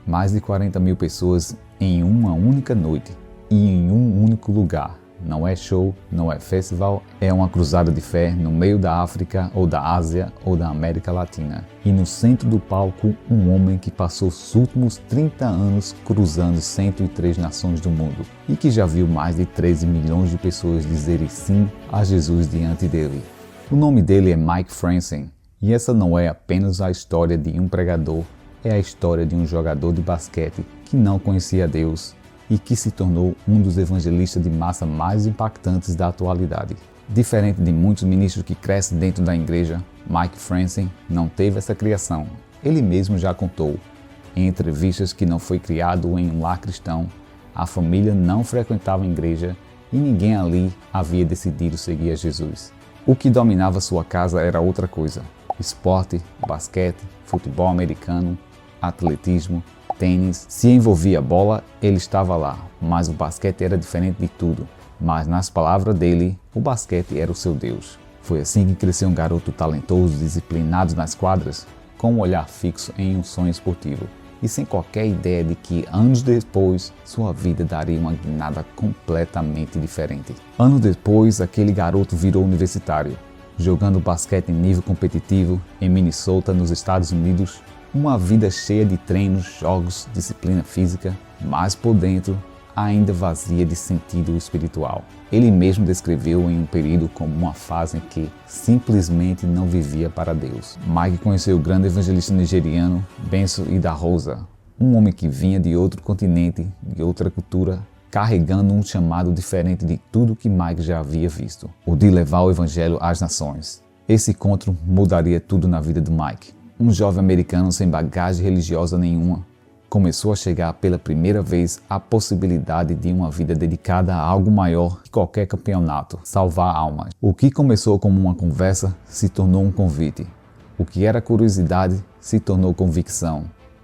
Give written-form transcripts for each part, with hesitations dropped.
Mais de 40 mil pessoas em uma única noite e em um único lugar. Não é show, não é festival, é uma cruzada de fé no meio da África ou da Ásia ou da América Latina. E no centro do palco, um homem que passou os últimos 30 anos cruzando 103 nações do mundo e que já viu mais de 13 milhões de pessoas dizerem sim a Jesus diante dele. O nome dele é Mike Franzen e essa não é apenas a história de um pregador, é a história de um jogador de basquete que não conhecia Deus e que se tornou um dos evangelistas de massa mais impactantes da atualidade. Diferente de muitos ministros que crescem dentro da igreja, Mike Franzen não teve essa criação. Ele mesmo já contou, em entrevistas, que não foi criado em um lar cristão, a família não frequentava a igreja e ninguém ali havia decidido seguir a Jesus. O que dominava sua casa era outra coisa: esporte, basquete, futebol americano, atletismo, tênis. Se envolvia bola, ele estava lá, mas o basquete era diferente de tudo. Mas nas palavras dele, o basquete era o seu Deus. Foi assim que cresceu um garoto talentoso, disciplinado nas quadras, com um olhar fixo em um sonho esportivo e sem qualquer ideia de que anos depois sua vida daria uma guinada completamente diferente. Anos depois, aquele garoto virou universitário, jogando basquete em nível competitivo em Minnesota, nos Estados Unidos. Uma vida cheia de treinos, jogos, disciplina física, mas por dentro ainda vazia de sentido espiritual. Ele mesmo descreveu em um período como uma fase em que simplesmente não vivia para Deus. Mike conheceu o grande evangelista nigeriano Benson Idahosa, um homem que vinha de outro continente, de outra cultura, carregando um chamado diferente de tudo que Mike já havia visto, o de levar o evangelho às nações. Esse encontro mudaria tudo na vida do Mike. Um jovem americano sem bagagem religiosa nenhuma começou a chegar pela primeira vez a possibilidade de uma vida dedicada a algo maior que qualquer campeonato, salvar almas. O que começou como uma conversa se tornou um convite. O que era curiosidade se tornou convicção.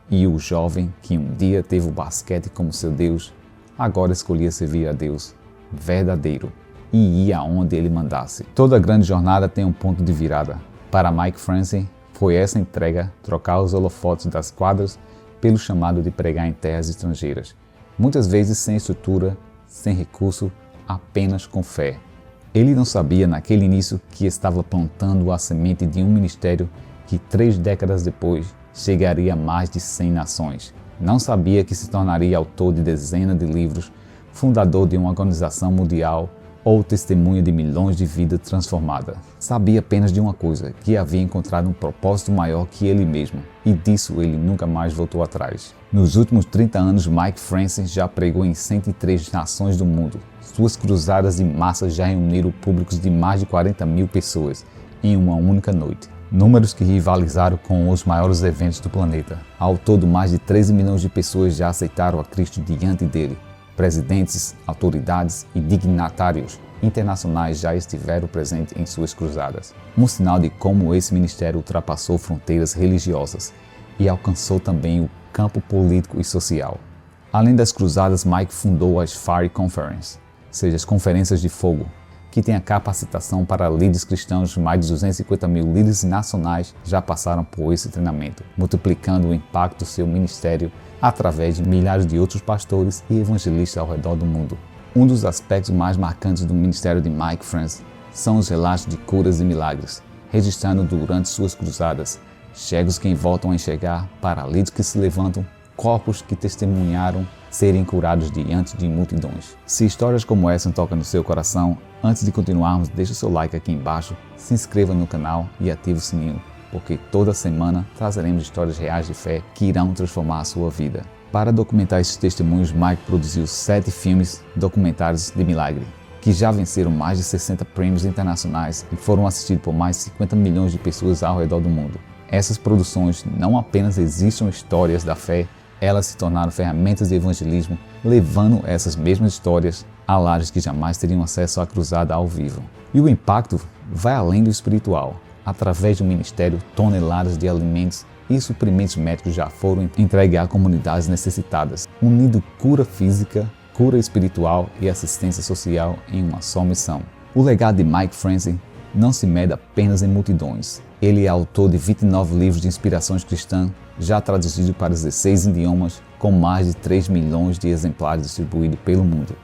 E o jovem que um dia teve o basquete como seu Deus, agora escolhia servir a Deus verdadeiro e ia aonde ele mandasse. Toda grande jornada tem um ponto de virada. Para Mike Franzen, foi essa entrega trocar os holofotes das quadras pelo chamado de pregar em terras estrangeiras, muitas vezes sem estrutura, sem recurso, apenas com fé. Ele não sabia naquele início que estava plantando a semente de um ministério que 3 décadas depois chegaria a mais de 100 nações. Não sabia que se tornaria autor de dezenas de livros, fundador de uma organização mundial ou testemunha de milhões de vidas transformadas. Sabia apenas de uma coisa, que havia encontrado um propósito maior que ele mesmo, e disso ele nunca mais voltou atrás. Nos últimos 30 anos, Mike Franzen já pregou em 103 nações do mundo. Suas cruzadas de massa já reuniram públicos de mais de 40 mil pessoas em uma única noite. Números que rivalizaram com os maiores eventos do planeta. Ao todo, mais de 13 milhões de pessoas já aceitaram a Cristo diante dele. Presidentes, autoridades e dignatários internacionais já estiveram presentes em suas cruzadas. Um sinal de como esse ministério ultrapassou fronteiras religiosas e alcançou também o campo político e social. Além das cruzadas, Mike fundou as Fire Conference, seja as conferências de fogo, que tem a capacitação para líderes cristãos. Mais de 250 mil líderes nacionais já passaram por esse treinamento, multiplicando o impacto do seu ministério através de milhares de outros pastores e evangelistas ao redor do mundo. Um dos aspectos mais marcantes do ministério de Mike Franzen são os relatos de curas e milagres, registrando durante suas cruzadas, cegos que voltam a enxergar, paralíticos que se levantam, corpos que testemunharam serem curados diante de multidões. Se histórias como essa tocam no seu coração, antes de continuarmos, deixe seu like aqui embaixo, se inscreva no canal e ative o sininho, porque toda semana trazeremos histórias reais de fé que irão transformar a sua vida. Para documentar esses testemunhos, Mike produziu 7 filmes documentários de milagre, que já venceram mais de 60 prêmios internacionais e foram assistidos por mais de 50 milhões de pessoas ao redor do mundo. Essas produções não apenas registram histórias da fé, elas se tornaram ferramentas de evangelismo, levando essas mesmas histórias a lares que jamais teriam acesso à cruzada ao vivo. E o impacto vai além do espiritual. Através do ministério, toneladas de alimentos e suprimentos médicos já foram entregues a comunidades necessitadas, unindo cura física, cura espiritual e assistência social em uma só missão. O legado de Mike Franzen não se mede apenas em multidões. Ele é autor de 29 livros de inspirações cristãs, já traduzidos para 16 idiomas, com mais de 3 milhões de exemplares distribuídos pelo mundo.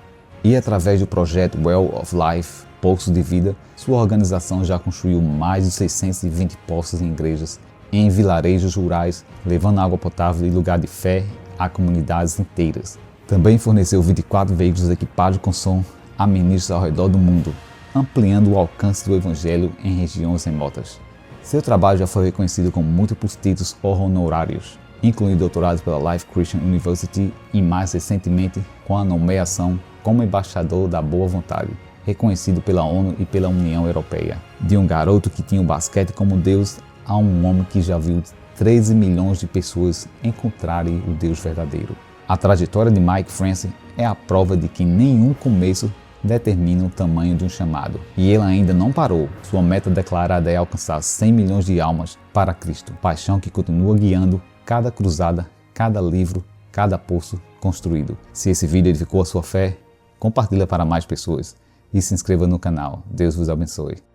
E através do projeto Well of Life, Poços de Vida, sua organização já construiu mais de 620 poços em igrejas, em vilarejos rurais, levando água potável e lugar de fé a comunidades inteiras. Também forneceu 24 veículos equipados com som a ministros ao redor do mundo, ampliando o alcance do evangelho em regiões remotas. Seu trabalho já foi reconhecido com múltiplos títulos honorários, incluindo doutorados pela Life Christian University e mais recentemente com a nomeação como embaixador da boa vontade, reconhecido pela ONU e pela União Europeia. De um garoto que tinha o basquete como Deus a um homem que já viu 13 milhões de pessoas encontrarem o Deus verdadeiro. A trajetória de Mike Francis é a prova de que nenhum começo determina o tamanho de um chamado. E ele ainda não parou. Sua meta declarada é alcançar 100 milhões de almas para Cristo. Paixão que continua guiando cada cruzada, cada livro, cada poço construído. Se esse vídeo edificou a sua fé, compartilhe para mais pessoas e se inscreva no canal. Deus vos abençoe.